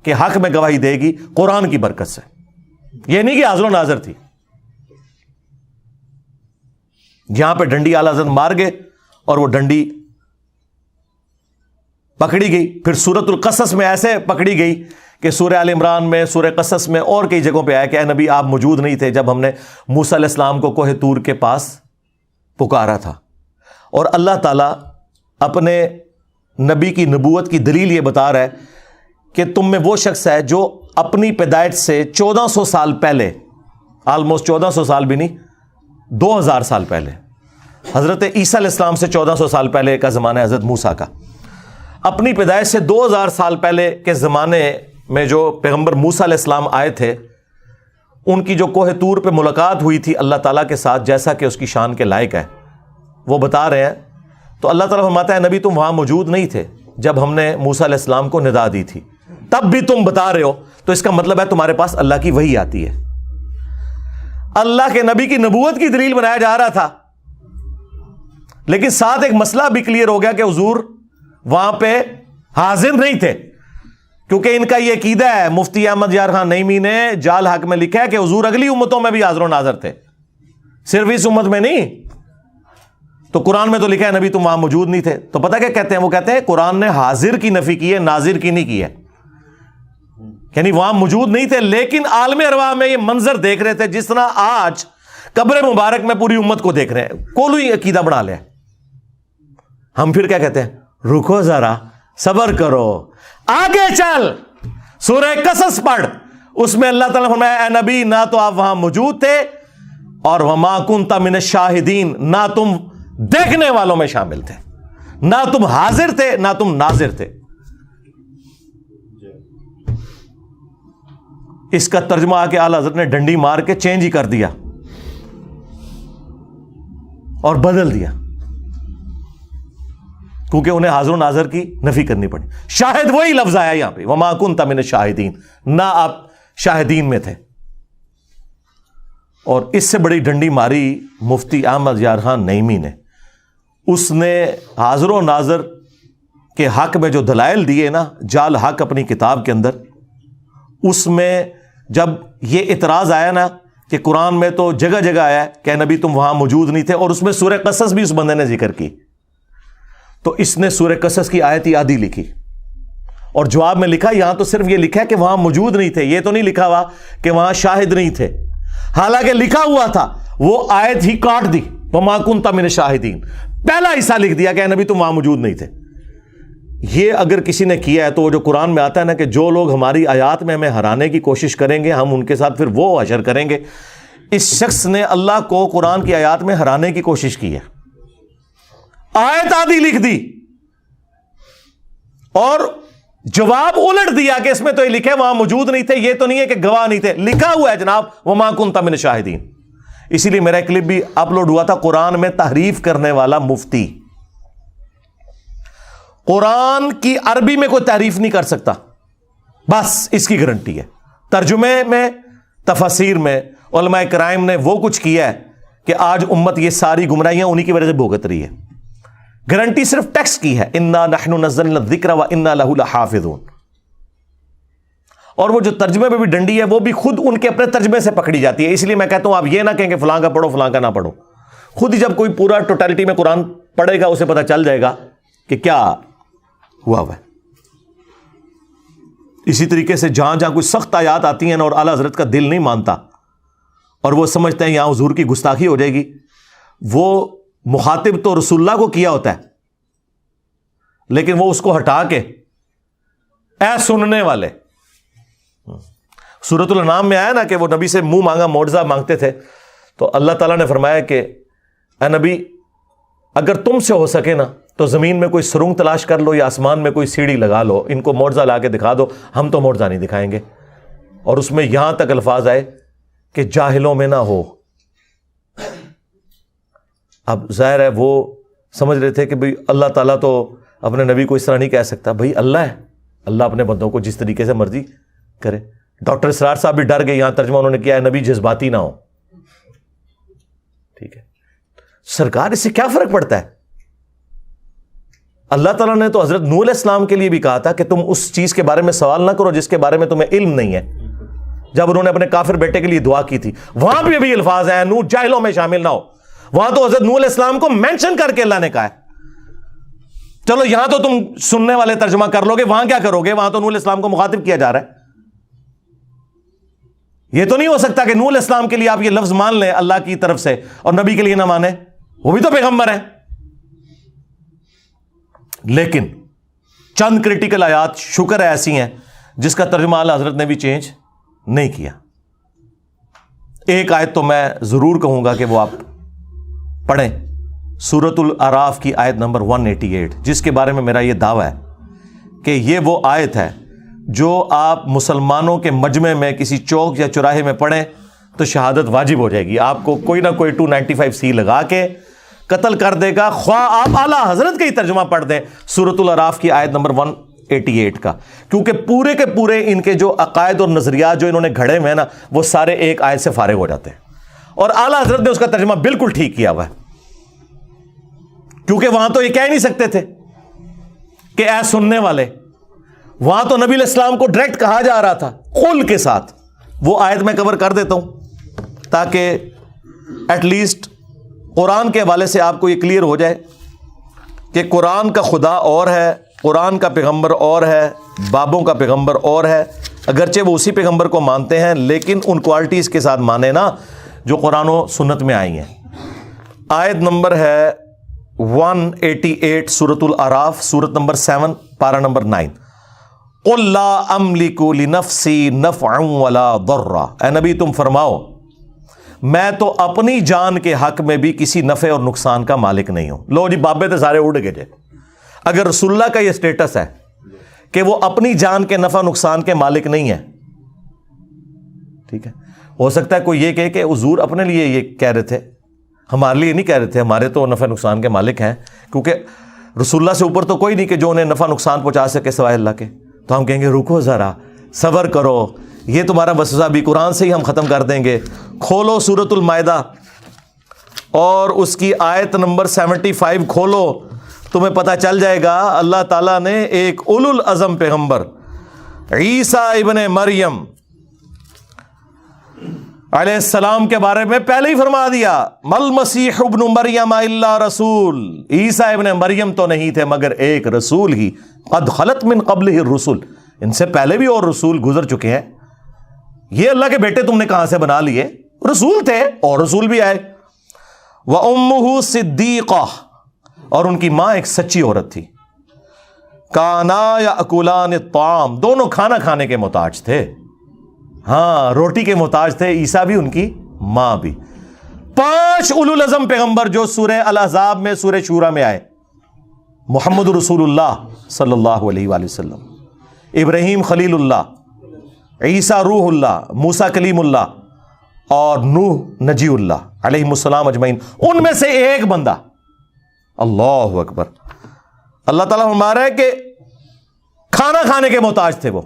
کے حق میں گواہی دے گی قرآن کی برکت سے. یہ نہیں کہ حاضر و ناظر تھی. یہاں پہ ڈنڈی اعلی حضرت مار گئے اور وہ ڈنڈی پکڑی گئی. پھر سورۃ القصص میں ایسے پکڑی گئی کہ سورہ آل عمران میں، سورہ قصص میں اور کئی جگہوں پہ آیا کہ اے نبی آپ موجود نہیں تھے جب ہم نے موسیٰ علیہ السلام کو کوہ طور کے پاس پکارا تھا. اور اللہ تعالیٰ اپنے نبی کی نبوت کی دلیل یہ بتا رہا ہے کہ تم میں وہ شخص ہے جو اپنی پیدائش سے 1400 سال پہلے، آلموسٹ 1400 سال بھی نہیں، 2000 سال پہلے، حضرت عیسیٰ علیہ السلام سے 1400 سال پہلے کا زمانہ ہے حضرت موسیٰ کا. اپنی پیدائش سے 2000 سال پہلے کے زمانے میں جو پیغمبر موسیٰ علیہ السلام آئے تھے، ان کی جو کوہ طور پہ ملاقات ہوئی تھی اللہ تعالیٰ کے ساتھ، جیسا کہ اس کی شان کے لائق ہے، وہ بتا رہے ہیں. تو اللہ تعالیٰ فرماتا ہے نبی تم وہاں موجود نہیں تھے جب ہم نے موسیٰ علیہ السلام کو ندا دی تھی، تب بھی تم بتا رہے ہو. تو اس کا مطلب ہے تمہارے پاس اللہ کی وحی آتی ہے. اللہ کے نبی کی نبوت کی دلیل بنایا جا رہا تھا، لیکن ساتھ ایک مسئلہ بھی کلیئر ہو گیا کہ حضور وہاں پہ حاضر نہیں تھے، کیونکہ ان کا یہ عقیدہ ہے. مفتی احمد یار خان نعیمی نے جال حق میں لکھا ہے کہ حضور اگلی امتوں میں بھی حاضر و ناظر تھے، صرف اس امت میں نہیں. تو قرآن میں تو لکھا ہے نبی تم وہاں موجود نہیں تھے. تو پتہ کیا کہتے ہیں؟ وہ کہتے ہیں قرآن نے حاضر کی نفی کی ہے، ناظر کی نہیں کی ہے. یعنی وہاں موجود نہیں تھے، لیکن عالم ارواح میں یہ منظر دیکھ رہے تھے جس طرح آج قبر مبارک میں پوری امت کو دیکھ رہے ہیں. کوئی عقیدہ بنا لیا. ہم پھر کیا کہتے ہیں؟ رکو ذرا، صبر کرو، آگے چل، سورہ قصص پڑھ. اس میں اللہ تعالیٰ نے فرمایا اے نبی نہ تو آپ وہاں موجود تھے، اور وما کنت من الشاہدین، نہ تم دیکھنے والوں میں شامل تھے، نہ تم حاضر تھے نہ تم ناظر تھے. اس کا ترجمہ آ کے اعلیٰ حضرت نے ڈنڈی مار کے چینج ہی کر دیا اور بدل دیا، کیونکہ انہیں حاضر و ناظر کی نفی کرنی پڑی. شاہد وہی لفظ آیا یہاں پہ، وما کنت من الشاہدین، نہ آپ شاہدین میں تھے. اور اس سے بڑی ڈنڈی ماری مفتی احمد یار خان نعیمی نے. اس نے حاضر و ناظر کے حق میں جو دلائل دیے نا، جال حق اپنی کتاب کے اندر، اس میں جب یہ اعتراض آیا نا کہ قرآن میں تو جگہ جگہ آیا کہ نبی تم وہاں موجود نہیں تھے، اور اس میں سورہ قصص بھی اس بندے نے ذکر کی، تو اس نے سورہ قصص کی آیت آدھی لکھی اور جواب میں لکھا یہاں تو صرف یہ لکھا ہے کہ وہاں موجود نہیں تھے، یہ تو نہیں لکھا ہوا کہ وہاں شاہد نہیں تھے. حالانکہ لکھا ہوا تھا، وہ آیت ہی کاٹ دی، وما کنت من الشاہدین، پہلا حصہ لکھ دیا کہ نبی تم وہاں موجود نہیں تھے. یہ اگر کسی نے کیا ہے تو وہ جو قرآن میں آتا ہے نا کہ جو لوگ ہماری آیات میں ہمیں ہرانے کی کوشش کریں گے ہم ان کے ساتھ پھر وہ حشر کریں گے، اس شخص نے اللہ کو قرآن کی آیات میں ہرانے کی کوشش کی ہے. آیت آدھی لکھ دی اور جواب الٹ دیا کہ اس میں تو یہ لکھے وہاں موجود نہیں تھے، یہ تو نہیں ہے کہ گواہ نہیں تھے، لکھا ہوا ہے جناب وما کنت من الشاہدین. اسی لیے میرا کلپ بھی اپلوڈ ہوا تھا، قرآن میں تحریف کرنے والا مفتی. قرآن کی عربی میں کوئی تحریف نہیں کر سکتا، بس اس کی گارنٹی ہے. ترجمے میں، تفاسیر میں علماء کرام نے وہ کچھ کیا ہے کہ آج امت یہ ساری گمراہیاں انہی کی وجہ سے بھگت رہی ہے. گارنٹی صرف ٹیکسٹ کی ہے، انا نحن نزلنا الذکر وانا لہ لحافظون. اور وہ جو ترجمے میں بھی ڈنڈی ہے وہ بھی خود ان کے اپنے ترجمے سے پکڑی جاتی ہے. اس لیے میں کہتا ہوں آپ یہ نہ کہیں کہ فلاں کا پڑھو فلاں کا نہ پڑھو. خود ہی جب کوئی پورا ٹوٹالٹی میں قرآن پڑھے گا اسے پتہ چل جائے گا کہ کیا ہوا ہے. اسی طریقے سے جہاں جہاں کوئی سخت آیات آتی ہیں نا اور اعلیٰ حضرت کا دل نہیں مانتا اور وہ سمجھتے ہیں یہاں حضور کی گستاخی ہو جائے گی، وہ مخاطب تو رسول اللہ کو کیا ہوتا ہے، لیکن وہ اس کو ہٹا کے اے سننے والے. سورۃ الانعام میں آیا نا کہ وہ نبی سے منہ مانگا معجزہ مانگتے تھے، تو اللہ تعالیٰ نے فرمایا کہ اے نبی اگر تم سے ہو سکے نا تو زمین میں کوئی سرنگ تلاش کر لو یا آسمان میں کوئی سیڑھی لگا لو، ان کو معجزہ لا کے دکھا دو، ہم تو معجزہ نہیں دکھائیں گے. اور اس میں یہاں تک الفاظ آئے کہ جاہلوں میں نہ ہو. اب ظاہر ہے وہ سمجھ رہے تھے کہ بھئی اللہ تعالیٰ تو اپنے نبی کو اس طرح نہیں کہہ سکتا. بھائی اللہ ہے, اللہ اپنے بندوں کو جس طریقے سے مرضی کرے. ڈاکٹر اسرار صاحب بھی ڈر گئے, یہاں ترجمہ انہوں نے کیا ہے نبی جذباتی نہ ہو. ٹھیک ہے سرکار, اس سے کیا فرق پڑتا ہے؟ اللہ تعالیٰ نے تو حضرت نوح علیہ السلام کے لیے بھی کہا تھا کہ تم اس چیز کے بارے میں سوال نہ کرو جس کے بارے میں تمہیں علم نہیں ہے. جب انہوں نے اپنے کافر بیٹے کے لیے دعا کی تھی, وہاں پہ بھی الفاظ ہیں نوح جاہلوں میں شامل نہ ہو. وہاں تو حضرت نوح علیہ السلام کو مینشن کر کے اللہ نے کہا ہے. چلو یہاں تو تم سننے والے ترجمہ کر لو گے, وہاں کیا کرو گے؟ وہاں تو نوح علیہ السلام کو مخاطب کیا جا رہا ہے. یہ تو نہیں ہو سکتا کہ نوح علیہ السلام کے لیے آپ یہ لفظ مان لیں اللہ کی طرف سے اور نبی کے لیے نہ مانیں, وہ بھی تو پیغمبر ہیں. لیکن چند کرٹیکل آیات شکر ہے ایسی ہیں جس کا ترجمہ اعلیٰ حضرت نے بھی چینج نہیں کیا. ایک آیت تو میں ضرور کہوں گا کہ وہ آپ پڑھیں, سورۃ الاعراف کی آیت نمبر 188, جس کے بارے میں میرا یہ دعویٰ ہے کہ یہ وہ آیت ہے جو آپ مسلمانوں کے مجمع میں کسی چوک یا چوراہے میں پڑھیں تو شہادت واجب ہو جائے گی. آپ کو کوئی نہ کوئی 295C لگا کے قتل کر دے گا, خواہ آپ اعلیٰ حضرت کا ہی ترجمہ پڑھ دیں سورۃ الاعراف کی آیت نمبر 188 کا, کیونکہ پورے کے پورے ان کے جو عقائد اور نظریات جو انہوں نے گھڑے ہوئے ہیں نا, وہ سارے ایک آیت سے فارغ ہو جاتے ہیں. اور اعلیٰ حضرت نے اس کا ترجمہ بالکل ٹھیک کیا ہوا ہے, کیونکہ وہاں تو یہ کہہ نہیں سکتے تھے کہ اے سننے والے, وہاں تو نبی علیہ السلام کو ڈائریکٹ کہا جا رہا تھا قل کے ساتھ. وہ آیت میں کور کر دیتا ہوں تاکہ ایٹ لیسٹ قرآن کے حوالے سے آپ کو یہ کلیئر ہو جائے کہ قرآن کا خدا اور ہے, قرآن کا پیغمبر اور ہے, بابوں کا پیغمبر اور ہے. اگرچہ وہ اسی پیغمبر کو مانتے ہیں لیکن ان کوالٹیز کے ساتھ مانے نا جو قرآن و سنت میں آئی ہیں. آیت نمبر ہے 188 سورۃ الاعراف, سورت نمبر 7 پارہ نمبر 9. قل لا املک لنفسی نفعا ولا ضرا, اے نبی تم فرماؤ میں تو اپنی جان کے حق میں بھی کسی نفع اور نقصان کا مالک نہیں ہوں. لو جی بابے تو سارے اڑ گئے. اگر رسول اللہ کا یہ سٹیٹس ہے کہ وہ اپنی جان کے نفع نقصان کے مالک نہیں ہے, ٹھیک ہے, ہو سکتا ہے کوئی یہ کہے کہ حضور اپنے لیے یہ کہہ رہے تھے, ہمارے لیے نہیں کہہ رہے تھے, ہمارے تو نفع نقصان کے مالک ہیں, کیونکہ رسول اللہ سے اوپر تو کوئی نہیں کہ جو انہیں نفع نقصان پہنچا سکے سوائے اللہ کے. تو ہم کہیں گے رکو ذرا, صبر کرو, یہ تمہارا وسوسہ بھی قرآن سے ہی ہم ختم کر دیں گے. کھولو سورۃ المائدہ اور اس کی آیت نمبر 75 کھولو, تمہیں پتہ چل جائے گا اللہ تعالیٰ نے ایک اولو العزم پیغمبر عیسیٰ ابن مریم علیہ السلام کے بارے میں پہلے ہی فرما دیا, مل مسیح ابن مریم الا رسول, عیسیٰ ابن مریم تو نہیں تھے مگر ایک رسول ہی, قد خلت من قبلہ الرسل, ان سے پہلے بھی اور رسول گزر چکے ہیں. یہ اللہ کے بیٹے تم نے کہاں سے بنا لیے؟ رسول تھے اور رسول بھی آئے. وَأُمُّهُ صِدِّيقَةٌ, اور ان کی ماں ایک سچی عورت تھی. كَانَا يَأْكُلَانِ الطَّعَامَ, دونوں کھانا کھانے کے محتاج تھے. ہاں روٹی کے محتاج تھے, عیسیٰ بھی ان کی ماں بھی. 5 اولو العزم پیغمبر جو سورہ الاحزاب میں سورہ شورى میں آئے, محمد رسول اللہ صلی اللہ علیہ وآلہ وسلم, ابراہیم خلیل اللہ, عیسیٰ روح اللہ, موسیٰ کلیم اللہ اور نوح نجی اللہ علیہ السلام اجمعین, ان میں سے ایک بندہ, اللہ اکبر, اللہ تعالیٰ فرما رہا ہے کہ کھانا کھانے کے محتاج تھے وہ.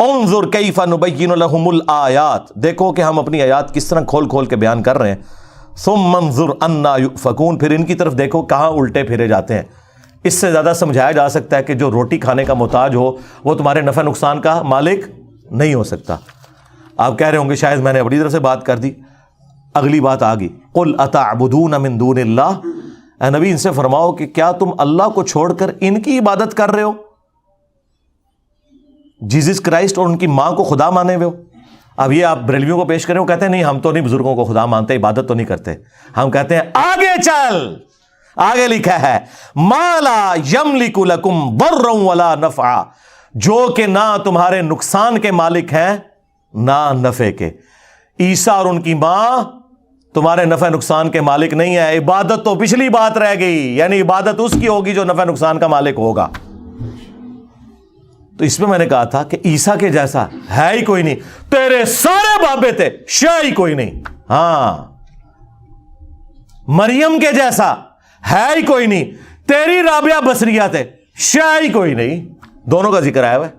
انظر کیف نبین لہم الآیات, دیکھو کہ ہم اپنی آیات کس طرح کھول کھول کے بیان کر رہے ہیں. ثم انظر انا یؤفکون, پھر ان کی طرف دیکھو کہاں الٹے پھیرے جاتے ہیں. اس سے زیادہ سمجھایا جا سکتا ہے کہ جو روٹی کھانے کا محتاج ہو وہ تمہارے نفع نقصان کا مالک نہیں ہو سکتا. آپ کہہ رہے ہوں گے شاید میں نے اپنی طرف سے بات کر دی, اگلی بات آ گئی, قل اتعبدون من دون اللہ, اے نبی ان سے فرماؤ کہ کیا تم اللہ کو چھوڑ کر ان کی عبادت کر رہے ہو, جیزس کرائسٹ اور ان کی ماں کو خدا مانے ہوئے ہو. اب یہ آپ بریلویوں کو پیش کریں, وہ کہتے ہیں نہیں ہم تو نہیں بزرگوں کو خدا مانتے, عبادت تو نہیں کرتے. ہم کہتے ہیں آگے چل, آگے لکھا ہے ما لا یملک لکم ضرا ولا نفعا, جو کہ نہ تمہارے نقصان کے مالک ہیں نہ نفع کے. عیسیٰ اور ان کی ماں تمہارے نفع نقصان کے مالک نہیں ہے. عبادت تو پچھلی بات رہ گئی, یعنی عبادت اس کی ہوگی جو نفع نقصان کا مالک ہوگا. تو اس میں میں نے کہا تھا کہ عیسیٰ کے جیسا ہے ہی کوئی نہیں, تیرے سارے بابے تھے شاہ ہی کوئی نہیں. ہاں مریم کے جیسا ہے ہی کوئی نہیں, تیری رابعہ بصریہ تھے، شے ہی کوئی نہیں. دونوں کا ذکر آیا ہوا ہے.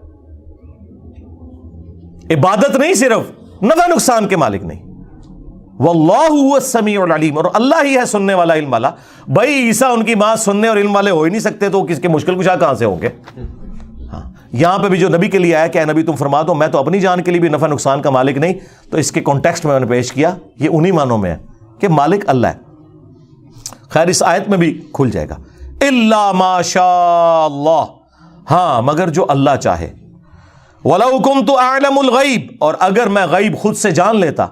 عبادت نہیں صرف، نفع نقصان کے مالک نہیں. واللہ هو السمیع العلیم، اور اللہ ہی ہے سننے والا، علم والا. بھائی عیسیٰ ان کی ماں سننے اور علم والے ہو ہی نہیں سکتے تو کس کے مشکل کشا کہاں سے ہوں گے؟ ہاں یہاں پہ بھی جو نبی کے لیے آیا کہ اے نبی تم فرما دو میں تو اپنی جان کے لیے بھی نفع نقصان کا مالک نہیں، تو اس کے کانٹیکسٹ میں نے پیش کیا، یہ انہی معنوں میں ہے کہ مالک اللہ ہے. خیر اس آیت میں بھی کھل جائے گا. الا ما شاء اللہ، ہاں مگر جو اللہ چاہے. وَلَوْ كُنْتُ أَعْلَمُ الْغَيْبِ، اور اگر میں غیب خود سے جان لیتا.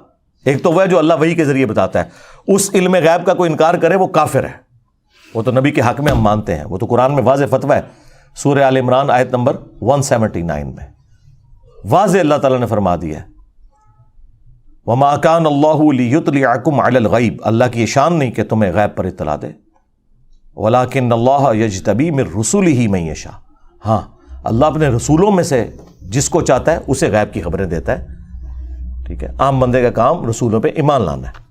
ایک تو وہ ہے جو اللہ وحی کے ذریعے بتاتا ہے، اس علم غیب کا کوئی انکار کرے وہ کافر ہے. وہ تو نبی کے حق میں ہم مانتے ہیں، وہ تو قرآن میں واضح فتویٰ ہے. سورہ آل عمران آیت نمبر 179 میں واضح اللہ تعالیٰ نے فرما دیا ہے وَمَا كَانَ اللَّهُ لِيُطْلِعَكُمْ عَلَى الْغَيْبِ، اللہ کی یہ شان نہیں کہ تمہیں غیب پر اطلاع دے. وَلَكِنَّ اللَّهَ يَجْتَبِي مِن رُسُلِهِ مَن يَشَاءُ، ہاں اللہ اپنے رسولوں میں سے جس کو چاہتا ہے اسے غیب کی خبریں دیتا ہے. ٹھیک ہے، عام بندے کا کام رسولوں پہ ایمان لانا ہے.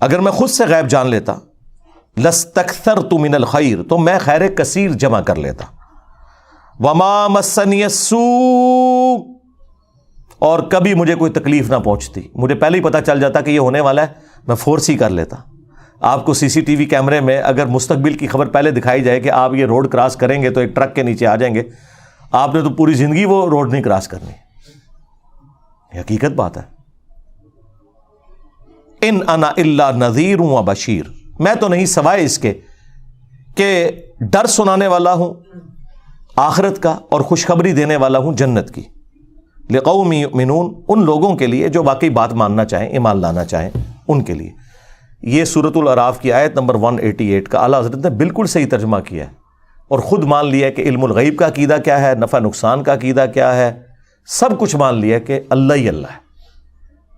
اگر میں خود سے غیب جان لیتا لَاسْتَكْثَرْتُ مِنَ الْخَيْرِ، تو میں خیر کثیر جمع کر لیتا. وَمَا مَسَّنِيَ السُّوءُ، اور کبھی مجھے کوئی تکلیف نہ پہنچتی. مجھے پہلے ہی پتہ چل جاتا کہ یہ ہونے والا ہے، میں فورس ہی کر لیتا. آپ کو سی سی ٹی وی کیمرے میں اگر مستقبل کی خبر پہلے دکھائی جائے کہ آپ یہ روڈ کراس کریں گے تو ایک ٹرک کے نیچے آ جائیں گے، آپ نے تو پوری زندگی وہ روڈ نہیں کراس کرنی. یہ حقیقت بات ہے. ان انا الا نذیر و بشیر، میں تو نہیں سوائے اس کے کہ ڈر سنانے والا ہوں آخرت کا اور خوشخبری دینے والا ہوں جنت کی. لقوم یؤمنون، ان لوگوں کے لیے جو واقعی بات ماننا چاہیں، ایمان لانا چاہیں، ان کے لیے. یہ سورۃ الاعراف کی آیت نمبر 188 کا اعلیٰ حضرت نے بالکل صحیح ترجمہ کیا ہے اور خود مان لیا کہ علم الغیب کا عقیدہ کیا ہے، نفع نقصان کا عقیدہ کیا ہے، سب کچھ مان لیا کہ اللہ ہی اللہ ہے.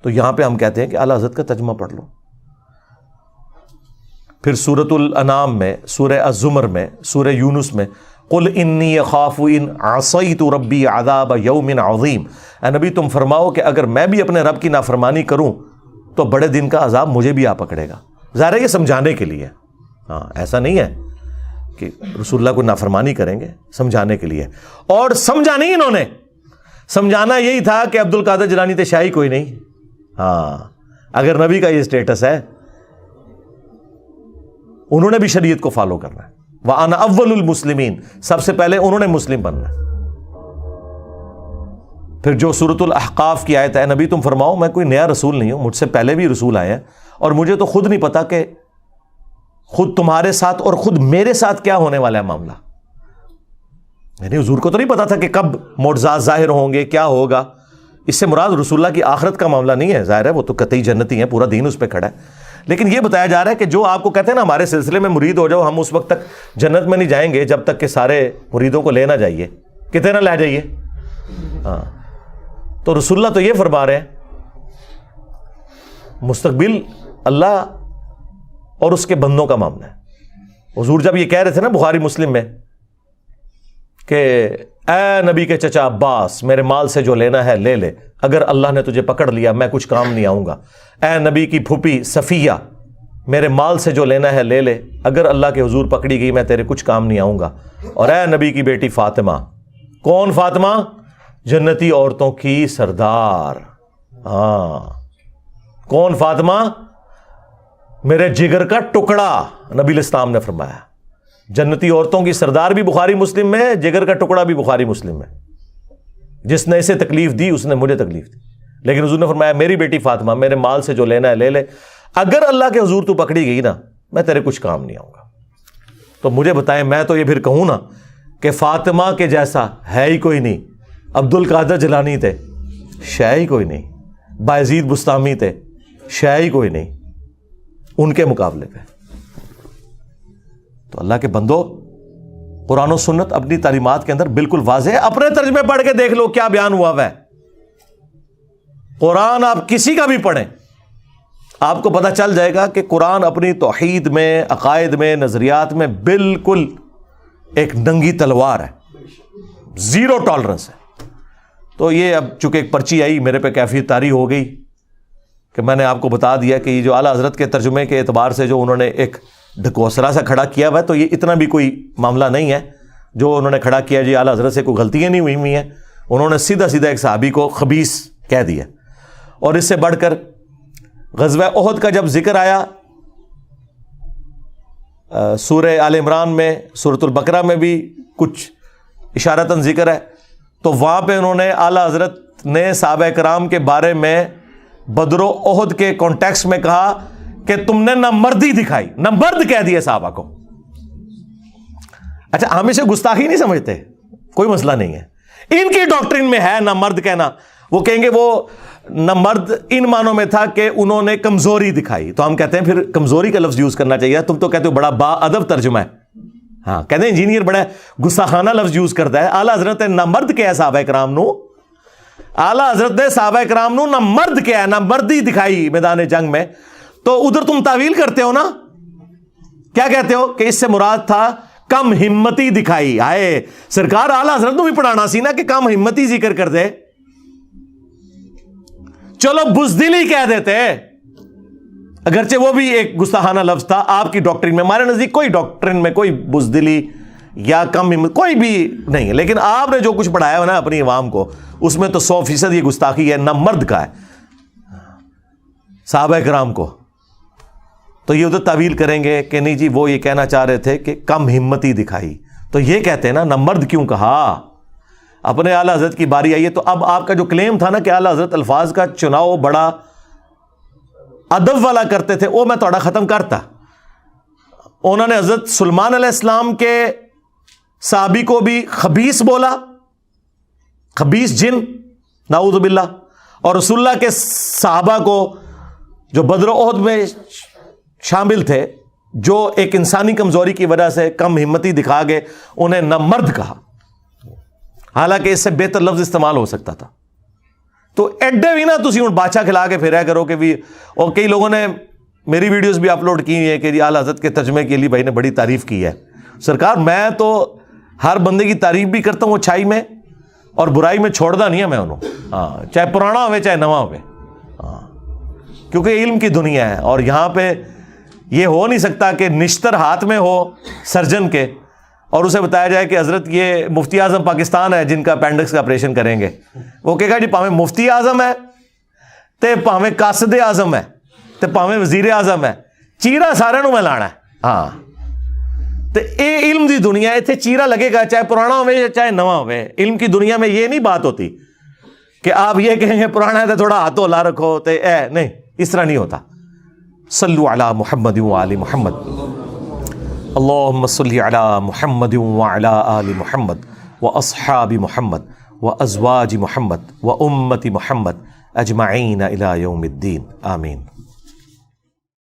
تو یہاں پہ ہم کہتے ہیں کہ اعلیٰ حضرت کا ترجمہ پڑھ لو. پھر سورۃ الانعام میں، سورہ الزمر میں، سورہ یونس میں قل انی اخاف ان عصیت ربی عذاب یوم عظیم، اے نبی تم فرماؤ کہ اگر میں بھی اپنے رب کی نافرمانی کروں تو بڑے دن کا عذاب مجھے بھی آ پکڑے گا. ظاہر ہے یہ سمجھانے کے لیے، ہاں ایسا نہیں ہے کہ رسول اللہ کو نافرمانی کریں گے، سمجھانے کے لیے. اور سمجھا نہیں انہوں نے، سمجھانا یہی تھا کہ عبد القادر جیلانی تے شاہی کوئی نہیں. ہاں اگر نبی کا یہ اسٹیٹس ہے انہوں نے بھی شریعت کو فالو کرنا ہے. وَأَنَا أَوَّلُ الْمُسْلِمِينَ، سب سے پہلے انہوں نے مسلم بننا ہے. پھر جو سورۃ الاحقاف کی آیت ہے نبی تم فرماؤ میں کوئی نیا رسول نہیں ہوں، مجھ سے پہلے بھی رسول آئے ہیں اور مجھے تو خود نہیں پتا کہ خود تمہارے ساتھ اور خود میرے ساتھ کیا ہونے والا ہے معاملہ. یعنی حضور کو تو نہیں پتا تھا کہ کب معجزات ظاہر ہوں گے، کیا ہوگا. اس سے مراد رسول اللہ کی آخرت کا معاملہ نہیں ہے، ظاہر ہے وہ تو قطعی جنتی ہیں، پورا دین اس پہ کھڑا ہے. لیکن یہ بتایا جا رہا ہے کہ جو آپ کو کہتے ہیں نا ہمارے سلسلے میں مرید ہو جاؤ، ہم اس وقت تک جنت میں نہیں جائیں گے جب تک کہ سارے مریدوں کو لے نہ جائیے. کتنے نہ لے جائیے. ہاں تو رسول اللہ تو یہ فرما رہے ہیں مستقبل اللہ اور اس کے بندوں کا معاملہ ہے. حضور جب یہ کہہ رہے تھے نا بخاری مسلم میں کہ اے نبی کے چچا عباس میرے مال سے جو لینا ہے لے لے، اگر اللہ نے تجھے پکڑ لیا میں کچھ کام نہیں آؤں گا. اے نبی کی پھوپھی صفیہ میرے مال سے جو لینا ہے لے لے، اگر اللہ کے حضور پکڑی گئی میں تیرے کچھ کام نہیں آؤں گا. اور اے نبی کی بیٹی فاطمہ، کون فاطمہ؟ جنتی عورتوں کی سردار. ہاں کون فاطمہ؟ میرے جگر کا ٹکڑا، نبی الاسلام نے فرمایا. جنتی عورتوں کی سردار بھی بخاری مسلم میں، جگر کا ٹکڑا بھی بخاری مسلم میں. جس نے اسے تکلیف دی اس نے مجھے تکلیف دی. لیکن حضور نے فرمایا میری بیٹی فاطمہ میرے مال سے جو لینا ہے لے لے، اگر اللہ کے حضور تو پکڑی گئی نا میں تیرے کچھ کام نہیں آؤں گا. تو مجھے بتائیں میں تو یہ پھر کہوں نا کہ فاطمہ کے جیسا ہے ہی کوئی نہیں. عبد القادر جیلانی تھے، شے ہی کوئی نہیں. بایزید بستامی تھے، شے ہی کوئی نہیں ان کے مقابلے پہ. تو اللہ کے بندو قرآن و سنت اپنی تعلیمات کے اندر بالکل واضح ہے. اپنے ترجمے پڑھ کے دیکھ لو کیا بیان ہوا ہے. قرآن آپ کسی کا بھی پڑھیں آپ کو پتہ چل جائے گا کہ قرآن اپنی توحید میں، عقائد میں، نظریات میں بالکل ایک ننگی تلوار ہے، زیرو ٹالرنس ہے. تو یہ اب چونکہ ایک پرچی آئی میرے پہ کیفیت طاری ہو گئی کہ میں نے آپ کو بتا دیا کہ یہ جو اعلیٰ حضرت کے ترجمے کے اعتبار سے جو انہوں نے ایک ڈھکوسلا سا کھڑا کیا ہوا ہے, تو یہ اتنا بھی کوئی معاملہ نہیں ہے جو انہوں نے کھڑا کیا جی اعلیٰ حضرت سے کوئی غلطیاں نہیں ہوئی ہیں. انہوں نے سیدھا سیدھا ایک صحابی کو خبیث کہہ دیا. اور اس سے بڑھ کر غزوہ احد کا جب ذکر آیا سورہ آل عمران میں, سورۃ البقرہ میں بھی کچھ اشارتاً ذکر ہے, تو وہاں پہ انہوں نے اعلیٰ حضرت نے صحابہ کرام کے بارے میں بدر و احد کے کانٹیکسٹ میں کہا کہ تم نے نہ مردی دکھائی, نہ مرد کہہ دیے صحابہ کو. اچھا ہم اسے گستاخی نہیں سمجھتے, کوئی مسئلہ نہیں ہے, ان کی ڈاکٹرین میں ہے نہ مرد کہنا. وہ کہیں گے وہ نہ مرد ان معنوں میں تھا کہ انہوں نے کمزوری دکھائی, تو ہم کہتے ہیں پھر کمزوری کا لفظ یوز کرنا چاہیے. تم تو کہتے ہو بڑا با ادب ترجمہ ہے, ہاں کہتے ہیں انجینئر بڑا گستاخانہ لفظ یوز کرتا ہے. اعلیٰ حضرت نے نہ مرد کیا ہے صحابہ کرام نو, اعلیٰ حضرت نے صحابہ کرام نو نہ مرد کیا ہے, نہ مردی دکھائی میدان جنگ میں. تو ادھر تم تعویل کرتے ہو نا, کیا کہتے ہو کہ اس سے مراد تھا کم ہمتی دکھائی. آئے سرکار اعلیٰ حضرت نو بھی پڑھانا سی نا کہ کم ہمتی ذکر کر دے, چلو بزدلی کہہ دیتے, اگرچہ وہ بھی ایک گستاخانہ لفظ تھا آپ کی ڈاکٹرین میں. ہمارے نزدیک کوئی ڈاکٹرین میں کوئی بزدلی یا کم ہمت کوئی بھی نہیں ہے, لیکن آپ نے جو کچھ پڑھایا ہے نا اپنی عوام کو, اس میں تو 100% یہ گستاخی ہے. نہ مرد کا ہے صحابہ کرام کو, تو یہ ادھر تعویل کریں گے کہ نہیں جی وہ یہ کہنا چاہ رہے تھے کہ کم ہمتی دکھائی. تو یہ کہتے ہیں نا مرد کیوں کہا, اپنے اعلیٰ حضرت کی باری آئی ہے. تو اب آپ کا جو کلیم تھا نا کہ اعلیٰ حضرت الفاظ کا چناؤ بڑا ادب والا کرتے تھے, وہ میں تھوڑا ختم کرتا. انہوں نے حضرت سلیمان علیہ السلام کے صحابی کو بھی خبیث بولا, خبیث جن, نعوذ باللہ. اور رسول اللہ کے صحابہ کو جو بدر و احد میں شامل تھے, جو ایک انسانی کمزوری کی وجہ سے کم ہمتی دکھا گئے, انہیں نہ مرد کہا, حالانکہ اس سے بہتر لفظ استعمال ہو سکتا تھا. تو ایڈے بھی نا تسی ہوں بادشاہ کھلا کے پھرا کرو کہ بھی. اور کئی لوگوں نے میری ویڈیوز بھی اپلوڈ کی ہیں کہ جی اعلیٰ حضرت کے ترجمے کے لیے بھائی نے بڑی تعریف کی ہے. سرکار میں تو ہر بندے کی تعریف بھی کرتا ہوں اچھائی میں, اور برائی میں چھوڑتا نہیں ہے میں انہوں, ہاں چاہے پرانا ہوئے چاہے نواں ہوئے, ہاں کیونکہ علم کی دنیا ہے. اور یہاں پہ یہ ہو نہیں سکتا کہ نشتر ہاتھ میں ہو سرجن کے اور اسے بتایا جائے کہ حضرت یہ مفتی اعظم پاکستان ہے جن کا اپینڈکس کا آپریشن کریں گے. وہ کہے گا جی پاویں مفتی اعظم ہے تے پاویں قاصد اعظم ہے تے پاویں وزیر اعظم ہے, چیرا سارے نو میں لانا ہے. ہاں تے اے علم دی دنیا ہے, اتنے چیرا لگے گا چاہے پرانا ہوئے چاہے نواں ہوئے. علم کی دنیا میں یہ نہیں بات ہوتی کہ آپ یہ کہیں گے پرانا ہے تو تھوڑا ہاتھوں لا رکھو تے نہیں, اس طرح نہیں ہوتا. صلو علی محمد و آل محمد, اللہم صلی علی محمد و علی آل محمد و اصحاب محمد و ازواج محمد و امت محمد اجمعین الی یوم الدین, آمین.